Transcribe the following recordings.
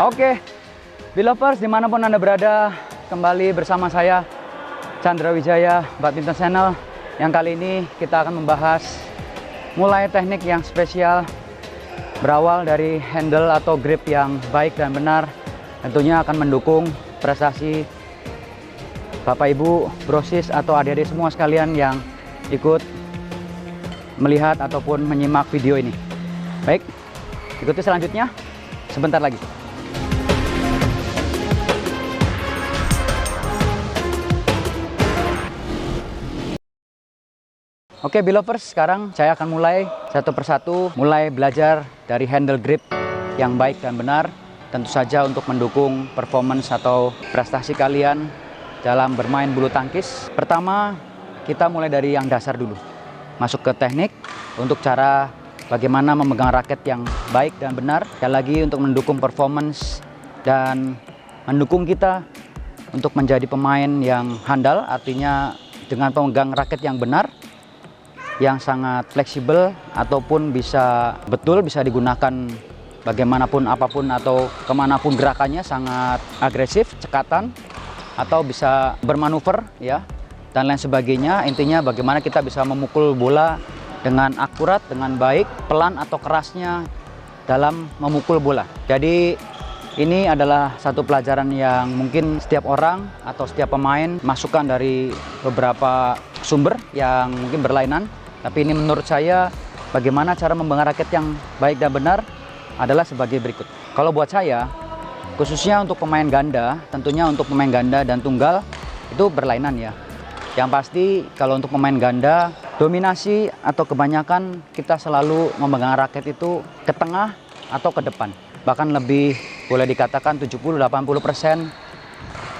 Oke, Belovers dimanapun Anda berada, kembali bersama saya Chandra Wijaya, Badminton Channel. Yang kali ini kita akan membahas mulai teknik yang spesial, berawal dari handle atau grip yang baik dan benar. Tentunya akan mendukung prestasi Bapak Ibu, brosis atau adik-adik semua sekalian yang ikut melihat ataupun menyimak video ini. Baik, ikuti selanjutnya sebentar lagi. Oke, Belovers, sekarang saya akan mulai satu persatu belajar dari handle grip yang baik dan benar, tentu saja untuk mendukung performance atau prestasi kalian dalam bermain bulu tangkis. Pertama, kita mulai dari yang dasar dulu, masuk ke teknik untuk cara bagaimana memegang raket yang baik dan benar, sekali lagi untuk mendukung performance dan mendukung kita untuk menjadi pemain yang handal, artinya dengan pemegang raket yang benar, yang sangat fleksibel ataupun bisa digunakan bagaimanapun apapun atau kemanapun gerakannya, sangat agresif, cekatan, atau bisa bermanuver ya dan lain sebagainya. Intinya bagaimana kita bisa memukul bola dengan akurat, dengan baik, pelan atau kerasnya dalam memukul bola. Jadi ini adalah satu pelajaran yang mungkin setiap orang atau setiap pemain masukkan dari beberapa sumber yang mungkin berlainan. Tapi ini menurut saya, bagaimana cara memegang raket yang baik dan benar adalah sebagai berikut. Kalau buat saya, khususnya untuk pemain ganda, tentunya untuk pemain ganda dan tunggal itu berlainan ya. Yang pasti kalau untuk pemain ganda, dominasi atau kebanyakan kita selalu memegang raket itu ke tengah atau ke depan. Bahkan lebih boleh dikatakan 70-80%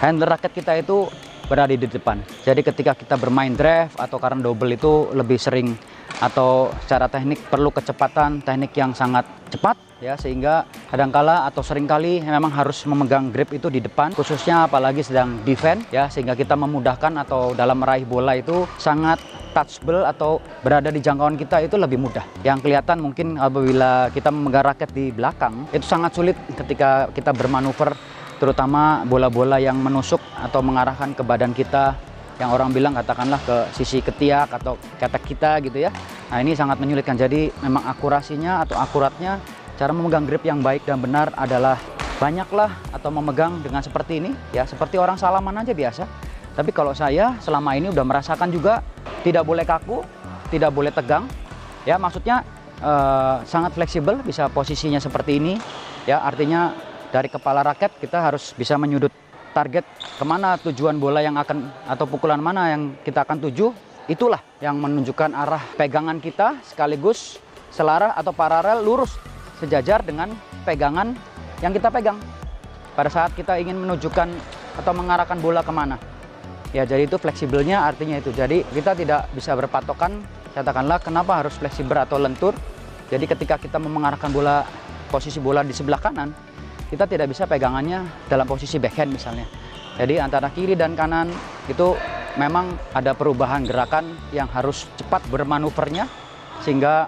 handle raket kita itu berada di depan. Jadi ketika kita bermain drive atau current double itu lebih sering atau secara teknik perlu kecepatan, teknik yang sangat cepat ya, sehingga kadangkala atau seringkali memang harus memegang grip itu di depan, khususnya apalagi sedang defense ya, sehingga kita memudahkan atau dalam meraih bola itu sangat touchable atau berada di jangkauan kita itu lebih mudah. Yang kelihatan mungkin apabila kita memegang raket di belakang itu sangat sulit ketika kita bermanuver, terutama bola-bola yang menusuk atau mengarahkan ke badan kita, yang orang bilang katakanlah ke sisi ketiak atau ketek kita gitu ya. Nah, ini sangat menyulitkan. Jadi memang akurasinya atau akuratnya cara memegang grip yang baik dan benar adalah banyaklah atau memegang dengan seperti ini ya, seperti orang salaman aja biasa. Tapi kalau saya selama ini udah merasakan juga tidak boleh kaku, tidak boleh tegang ya, maksudnya sangat fleksibel, bisa posisinya seperti ini ya, artinya dari kepala raket kita harus bisa menyudut target kemana tujuan bola yang akan atau pukulan mana yang kita akan tuju. Itulah yang menunjukkan arah pegangan kita, sekaligus selaras atau paralel lurus sejajar dengan pegangan yang kita pegang pada saat kita ingin menunjukkan atau mengarahkan bola kemana ya. Jadi itu fleksibelnya, artinya itu. Jadi kita tidak bisa berpatokan, katakanlah kenapa harus fleksibel atau lentur. Jadi ketika kita mengarahkan bola, posisi bola di sebelah kanan, kita tidak bisa pegangannya dalam posisi backhand misalnya. Jadi antara kiri dan kanan itu memang ada perubahan gerakan yang harus cepat bermanuvernya, sehingga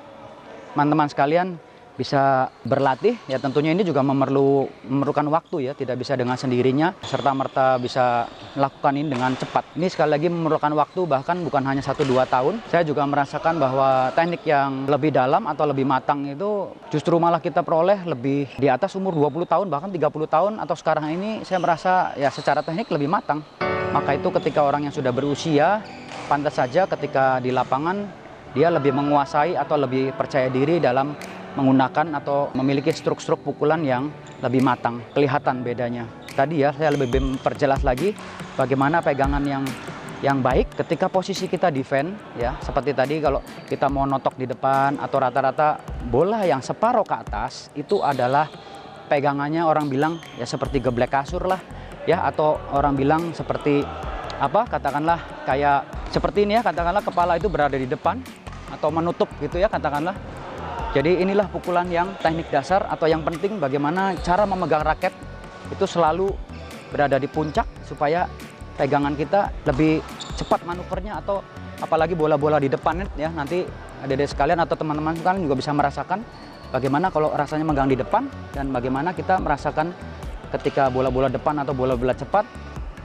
teman-teman sekalian bisa berlatih ya. Tentunya ini juga memerlukan waktu ya, tidak bisa dengan sendirinya serta-merta bisa melakukan ini dengan cepat. Ini sekali lagi memerlukan waktu, bahkan bukan hanya 1-2 tahun. Saya juga merasakan bahwa teknik yang lebih dalam atau lebih matang itu justru malah kita peroleh lebih di atas umur 20 tahun, bahkan 30 tahun, atau sekarang ini saya merasa ya secara teknik lebih matang. Maka itu ketika orang yang sudah berusia, pantas saja ketika di lapangan dia lebih menguasai atau lebih percaya diri dalam menggunakan atau memiliki struk-struk pukulan yang lebih matang. Kelihatan bedanya. Tadi ya saya lebih memperjelas lagi bagaimana pegangan yang baik ketika posisi kita defend ya. Seperti tadi kalau kita mau notok di depan atau rata-rata bola yang separuh ke atas itu adalah pegangannya orang bilang ya seperti geblek kasur lah ya, atau orang bilang seperti apa, katakanlah kayak seperti ini ya, katakanlah kepala itu berada di depan atau menutup gitu ya, katakanlah. Jadi inilah pukulan yang teknik dasar atau yang penting, bagaimana cara memegang raket itu selalu berada di puncak supaya pegangan kita lebih cepat manuvernya, atau apalagi bola-bola di depan ya, nanti adik-adik sekalian atau teman-teman sekalian juga bisa merasakan bagaimana kalau rasanya megang di depan dan bagaimana kita merasakan ketika bola-bola depan atau bola-bola cepat,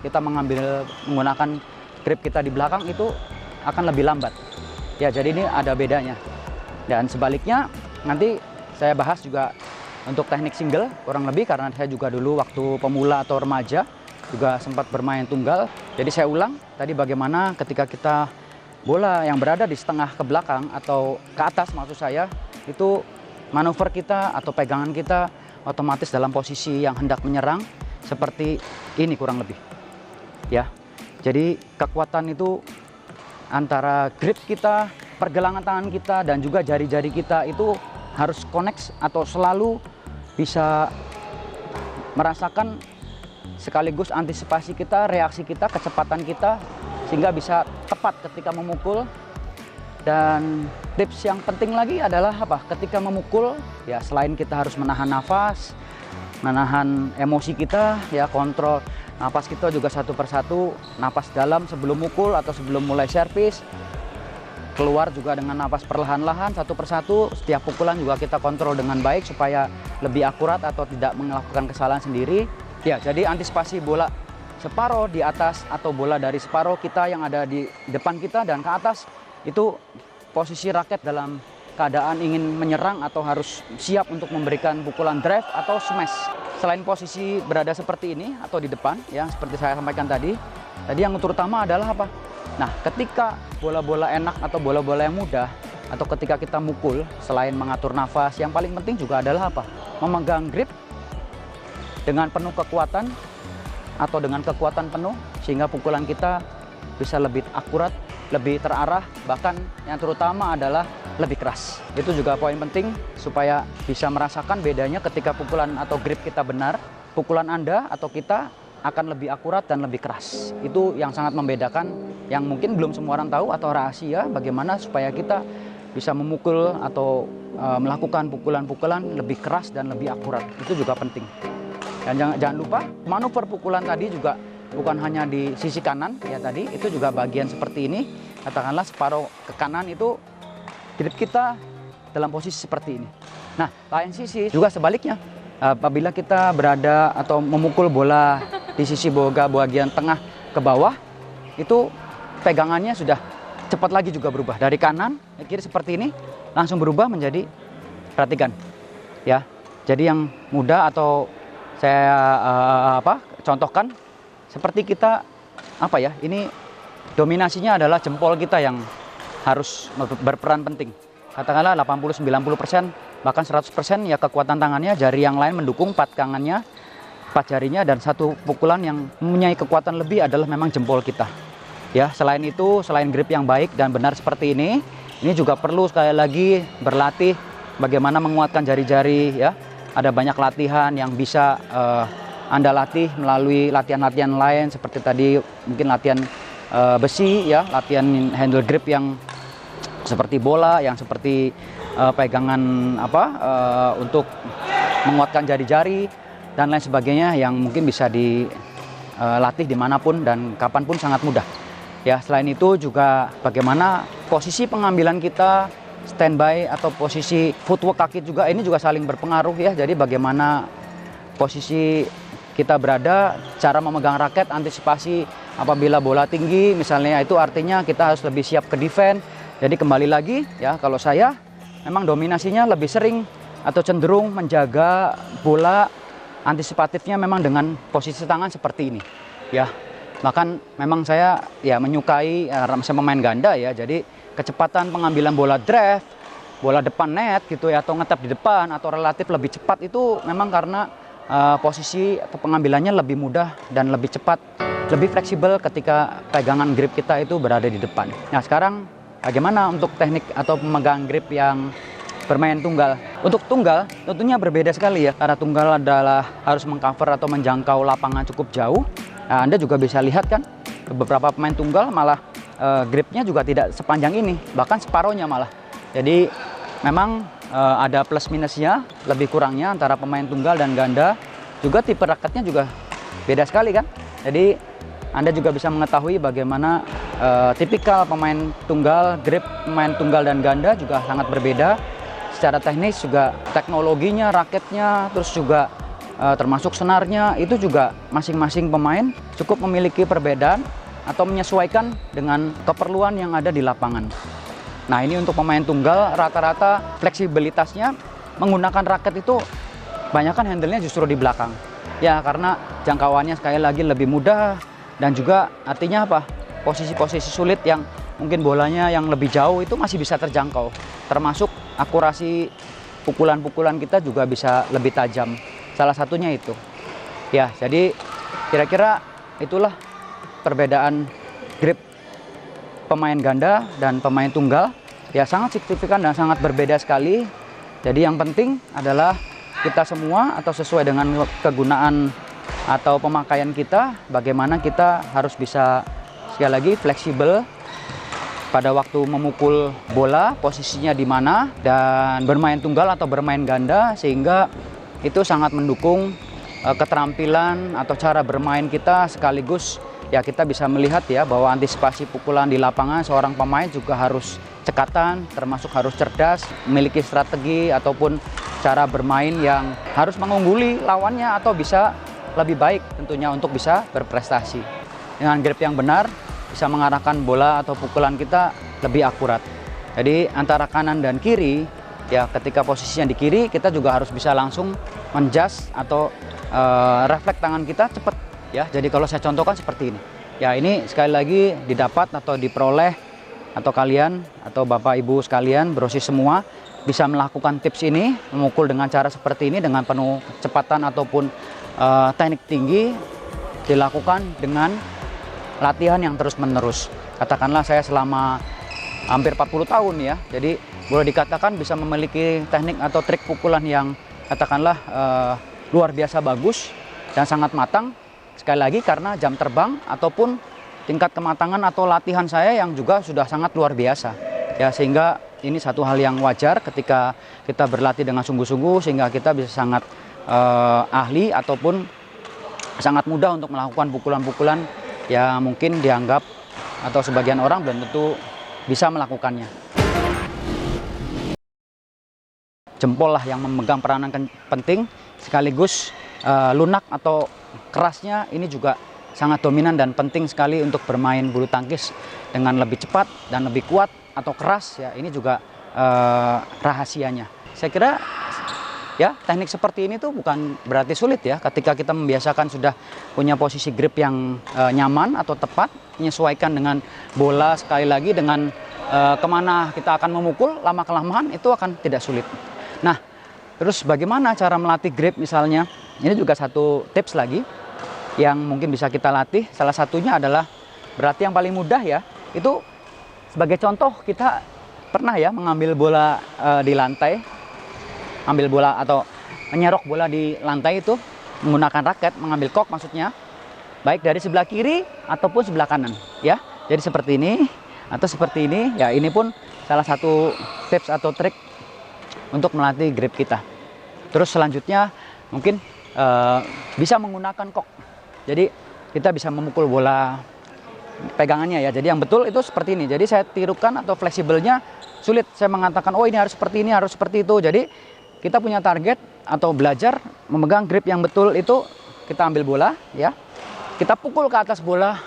kita menggunakan grip kita di belakang itu akan lebih lambat. Ya, jadi ini ada bedanya. Dan sebaliknya, nanti saya bahas juga untuk teknik single kurang lebih, karena saya juga dulu waktu pemula atau remaja juga sempat bermain tunggal. Jadi saya ulang tadi bagaimana ketika kita bola yang berada di setengah ke belakang atau ke atas maksud saya, itu manuver kita atau pegangan kita otomatis dalam posisi yang hendak menyerang seperti ini kurang lebih. Ya. Jadi kekuatan itu antara grip kita, pergelangan tangan kita dan juga jari-jari kita itu harus connect atau selalu bisa merasakan sekaligus antisipasi kita, reaksi kita, kecepatan kita sehingga bisa tepat ketika memukul. Dan tips yang penting lagi adalah apa? Ketika memukul, ya selain kita harus menahan nafas, menahan emosi kita, ya kontrol napas kita juga satu persatu, napas dalam sebelum mukul atau sebelum mulai servis, keluar juga dengan napas perlahan-lahan satu persatu. Setiap pukulan juga kita kontrol dengan baik supaya lebih akurat atau tidak melakukan kesalahan sendiri. Ya, jadi antisipasi bola separuh di atas atau bola dari separuh kita yang ada di depan kita dan ke atas, itu posisi raket dalam keadaan ingin menyerang atau harus siap untuk memberikan pukulan drive atau smash. Selain posisi berada seperti ini atau di depan, ya seperti saya sampaikan tadi yang terutama adalah apa? Nah, ketika bola-bola enak atau bola-bola yang mudah, atau ketika kita mukul, selain mengatur nafas, yang paling penting juga adalah apa? Memegang grip dengan penuh kekuatan atau dengan kekuatan penuh, sehingga pukulan kita bisa lebih akurat, lebih terarah, bahkan yang terutama adalah lebih keras. Itu juga poin penting supaya bisa merasakan bedanya ketika pukulan atau grip kita benar, pukulan Anda atau kita akan lebih akurat dan lebih keras. Itu yang sangat membedakan, yang mungkin belum semua orang tahu atau rahasia bagaimana supaya kita bisa memukul atau melakukan pukulan-pukulan lebih keras dan lebih akurat. Itu juga penting. Dan jangan lupa manuver pukulan tadi juga bukan hanya di sisi kanan ya tadi, itu juga bagian seperti ini. Katakanlah separuh ke kanan itu grip kita dalam posisi seperti ini. Nah, lain sisi juga sebaliknya. Apabila kita berada atau memukul bola di sisi bagian tengah ke bawah, itu pegangannya sudah cepat lagi juga berubah. Dari kanan ke kiri seperti ini, langsung berubah menjadi, perhatikan ya. Jadi yang mudah atau saya contohkan seperti kita ini dominasinya adalah jempol kita yang harus berperan penting. Katakanlah 80-90%, bahkan 100% ya kekuatan tangannya, jari yang lain mendukung 4 tangannya, 4 jarinya, dan satu pukulan yang mempunyai kekuatan lebih adalah memang jempol kita. Ya, selain itu, selain grip yang baik dan benar seperti ini juga perlu sekali lagi berlatih bagaimana menguatkan jari-jari ya. Ada banyak latihan yang bisa Anda latih melalui latihan-latihan lain seperti tadi mungkin latihan besi ya, latihan handle grip yang seperti bola, yang seperti pegangan untuk menguatkan jari-jari dan lain sebagainya yang mungkin bisa dilatih dimanapun dan kapanpun sangat mudah. Ya, selain itu juga bagaimana posisi pengambilan kita, standby atau posisi footwork kaki juga ini juga saling berpengaruh ya. Jadi bagaimana posisi kita berada, cara memegang raket, antisipasi apabila bola tinggi misalnya, itu artinya kita harus lebih siap ke defense. Jadi kembali lagi ya, kalau saya memang dominasinya lebih sering atau cenderung menjaga bola antisipatifnya memang dengan posisi tangan seperti ini ya. Bahkan memang saya ya menyukai saya pemain ganda ya, jadi kecepatan pengambilan bola drive, bola depan net gitu ya, atau ngetap di depan atau relatif lebih cepat itu memang karena posisi atau pengambilannya lebih mudah dan lebih cepat, lebih fleksibel ketika pegangan grip kita itu berada di depan. Nah, sekarang bagaimana untuk teknik atau pemegang grip yang bermain tunggal? Untuk tunggal tentunya berbeda sekali ya, karena tunggal adalah harus mengcover atau menjangkau lapangan cukup jauh. Nah, Anda juga bisa lihat kan, beberapa pemain tunggal malah gripnya juga tidak sepanjang ini, bahkan separuhnya malah. Jadi memang ada plus minusnya, lebih kurangnya antara pemain tunggal dan ganda. Juga tipe raketnya juga beda sekali kan. Jadi Anda juga bisa mengetahui bagaimana tipikal pemain tunggal, grip pemain tunggal dan ganda juga sangat berbeda. Secara teknis juga teknologinya, raketnya, terus juga termasuk senarnya, itu juga masing-masing pemain cukup memiliki perbedaan atau menyesuaikan dengan keperluan yang ada di lapangan. Nah, ini untuk pemain tunggal rata-rata fleksibilitasnya menggunakan raket itu banyakan handle-nya justru di belakang. Ya, karena jangkauannya sekali lagi lebih mudah dan juga artinya apa? Posisi-posisi sulit yang mungkin bolanya yang lebih jauh itu masih bisa terjangkau. Termasuk akurasi pukulan-pukulan kita juga bisa lebih tajam. Salah satunya itu. Ya, jadi kira-kira itulah perbedaan grip pemain ganda dan pemain tunggal. Ya, sangat signifikan dan sangat berbeda sekali. Jadi yang penting adalah kita semua atau sesuai dengan kegunaan atau pemakaian kita, bagaimana kita harus bisa sekali lagi fleksibel pada waktu memukul bola, posisinya di mana, dan bermain tunggal atau bermain ganda, sehingga itu sangat mendukung keterampilan atau cara bermain kita, sekaligus ya kita bisa melihat ya bahwa antisipasi pukulan di lapangan seorang pemain juga harus cekatan, termasuk harus cerdas, memiliki strategi ataupun cara bermain yang harus mengungguli lawannya atau bisa lebih baik tentunya untuk bisa berprestasi. Dengan grip yang benar bisa mengarahkan bola atau pukulan kita lebih akurat. Jadi antara kanan dan kiri, ya ketika posisinya di kiri kita juga harus bisa langsung menjust atau refleks tangan kita cepat. Ya, jadi kalau saya contohkan seperti ini. Ya, ini sekali lagi didapat atau diperoleh atau kalian atau Bapak Ibu sekalian, brosis semua bisa melakukan tips ini, memukul dengan cara seperti ini dengan penuh kecepatan ataupun teknik tinggi, dilakukan dengan latihan yang terus-menerus. Katakanlah saya selama hampir 40 tahun ya. Jadi boleh dikatakan bisa memiliki teknik atau trik pukulan yang katakanlah luar biasa bagus dan sangat matang. Sekali lagi karena jam terbang ataupun tingkat kematangan atau latihan saya yang juga sudah sangat luar biasa. Ya, sehingga ini satu hal yang wajar ketika kita berlatih dengan sungguh-sungguh sehingga kita bisa sangat ahli ataupun sangat mudah untuk melakukan pukulan-pukulan yang mungkin dianggap atau sebagian orang belum tentu bisa melakukannya. Jempol lah yang memegang peranan penting, sekaligus lunak atau kerasnya ini juga sangat dominan dan penting sekali untuk bermain bulu tangkis dengan lebih cepat dan lebih kuat atau keras. Ya, ini juga rahasianya. Saya kira ya teknik seperti ini tuh bukan berarti sulit ya. Ketika kita membiasakan sudah punya posisi grip yang nyaman atau tepat, menyesuaikan dengan bola, sekali lagi dengan kemana kita akan memukul, lama-kelamaan itu akan tidak sulit. Nah, terus bagaimana cara melatih grip misalnya? Ini juga satu tips lagi yang mungkin bisa kita latih. Salah satunya adalah berarti yang paling mudah ya, itu sebagai contoh kita pernah ya mengambil bola di lantai, ambil bola atau menyerok bola di lantai itu menggunakan raket, mengambil kok maksudnya, baik dari sebelah kiri ataupun sebelah kanan ya. Jadi seperti ini atau seperti ini ya, ini pun salah satu tips atau trik untuk melatih grip kita. Terus selanjutnya mungkin bisa menggunakan kok. Jadi kita bisa memukul bola pegangannya ya. Jadi yang betul itu seperti ini. Jadi saya tirukan atau fleksibelnya sulit. Saya mengatakan oh ini harus seperti ini, harus seperti itu. Jadi kita punya target atau belajar memegang grip yang betul itu, kita ambil bola ya. Kita pukul ke atas bola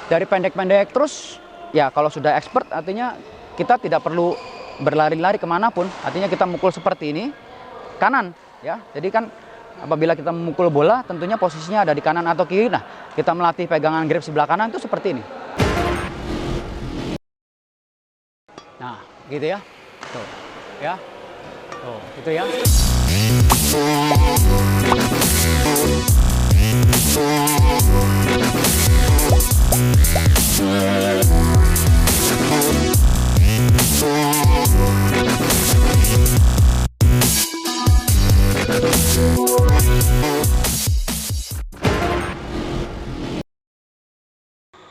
dari pendek-pendek terus ya. Kalau sudah expert artinya kita tidak perlu berlari-lari kemanapun. Artinya kita mukul seperti ini kanan ya. Jadi kan apabila kita memukul bola tentunya posisinya ada di kanan atau kiri. Nah, kita melatih pegangan grip sebelah kanan itu seperti ini. Nah, gitu ya. Tuh. Ya. Tuh, gitu ya.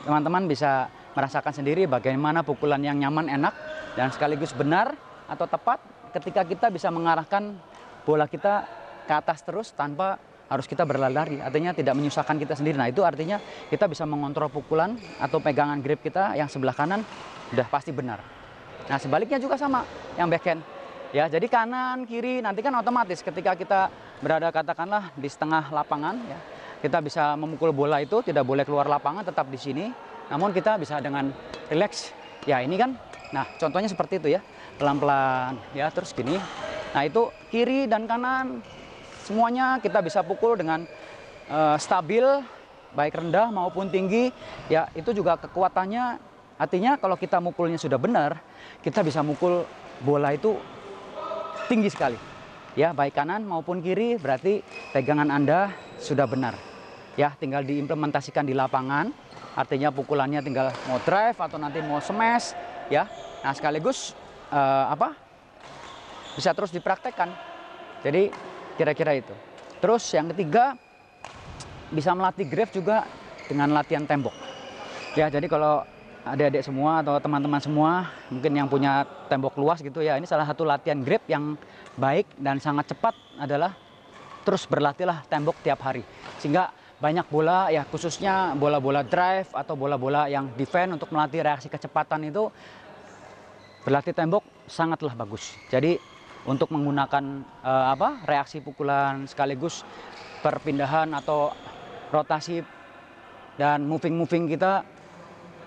Teman-teman bisa merasakan sendiri bagaimana pukulan yang nyaman, enak, dan sekaligus benar atau tepat ketika kita bisa mengarahkan bola kita ke atas terus tanpa harus kita berlari-lari. Artinya tidak menyusahkan kita sendiri. Nah, itu artinya kita bisa mengontrol pukulan atau pegangan grip kita yang sebelah kanan udah pasti benar. Nah, sebaliknya juga sama yang backhand. Ya, jadi kanan, kiri, nanti kan otomatis ketika kita berada katakanlah di setengah lapangan, ya, kita bisa memukul bola itu tidak boleh keluar lapangan, tetap di sini. Namun kita bisa dengan relax. Ya, ini kan, nah contohnya seperti itu ya, pelan-pelan, ya, terus gini. Nah, itu kiri dan kanan semuanya kita bisa pukul dengan stabil, baik rendah maupun tinggi. Ya, itu juga kekuatannya. Artinya kalau kita mukulnya sudah benar, kita bisa mukul bola itu tinggi sekali, ya, baik kanan maupun kiri, berarti pegangan Anda sudah benar, ya, tinggal diimplementasikan di lapangan, artinya pukulannya tinggal mau drive atau nanti mau smash, ya, nah sekaligus bisa terus dipraktekkan, jadi kira-kira itu. Terus yang ketiga, bisa melatih grab juga dengan latihan tembok, ya, jadi kalau adik-adik semua atau teman-teman semua mungkin yang punya tembok luas gitu ya, ini salah satu latihan grip yang baik dan sangat cepat adalah terus berlatihlah tembok tiap hari, sehingga banyak bola ya, khususnya bola-bola drive atau bola-bola yang defense untuk melatih reaksi kecepatan itu berlatih tembok sangatlah bagus. Jadi untuk menggunakan reaksi pukulan sekaligus perpindahan atau rotasi dan moving kita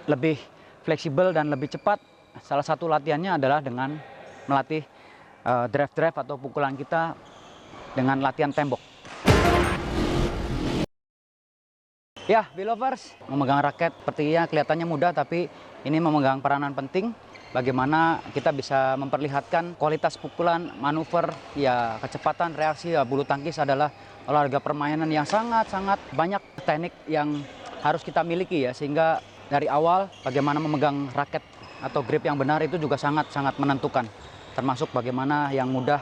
lebih fleksibel dan lebih cepat, salah satu latihannya adalah dengan melatih drive atau pukulan kita dengan latihan tembok. Ya, Belovers, memegang raket sepertinya kelihatannya mudah, tapi ini memegang peranan penting bagaimana kita bisa memperlihatkan kualitas pukulan, manuver, ya, kecepatan reaksi. Ya, bulu tangkis adalah olahraga permainan yang sangat-sangat banyak teknik yang harus kita miliki ya, sehingga dari awal bagaimana memegang raket atau grip yang benar itu juga sangat-sangat menentukan. Termasuk bagaimana yang mudah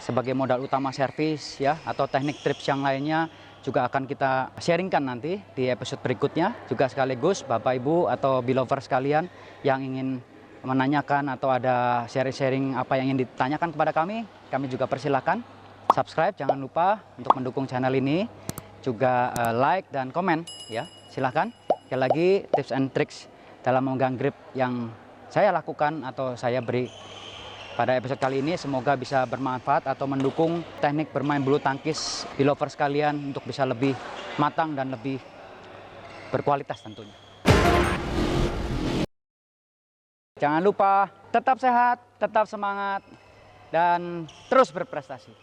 sebagai modal utama servis ya, atau teknik trips yang lainnya juga akan kita sharingkan nanti di episode berikutnya. Juga sekaligus Bapak Ibu atau Belovers sekalian yang ingin menanyakan atau ada sharing-sharing apa yang ingin ditanyakan kepada kami juga persilahkan subscribe, jangan lupa untuk mendukung channel ini, juga like dan komen ya, silahkan. Sekali lagi tips and tricks dalam memegang grip yang saya lakukan atau saya beri pada episode kali ini semoga bisa bermanfaat atau mendukung teknik bermain bulu tangkis Belovers sekalian untuk bisa lebih matang dan lebih berkualitas tentunya. Jangan lupa tetap sehat, tetap semangat, dan terus berprestasi.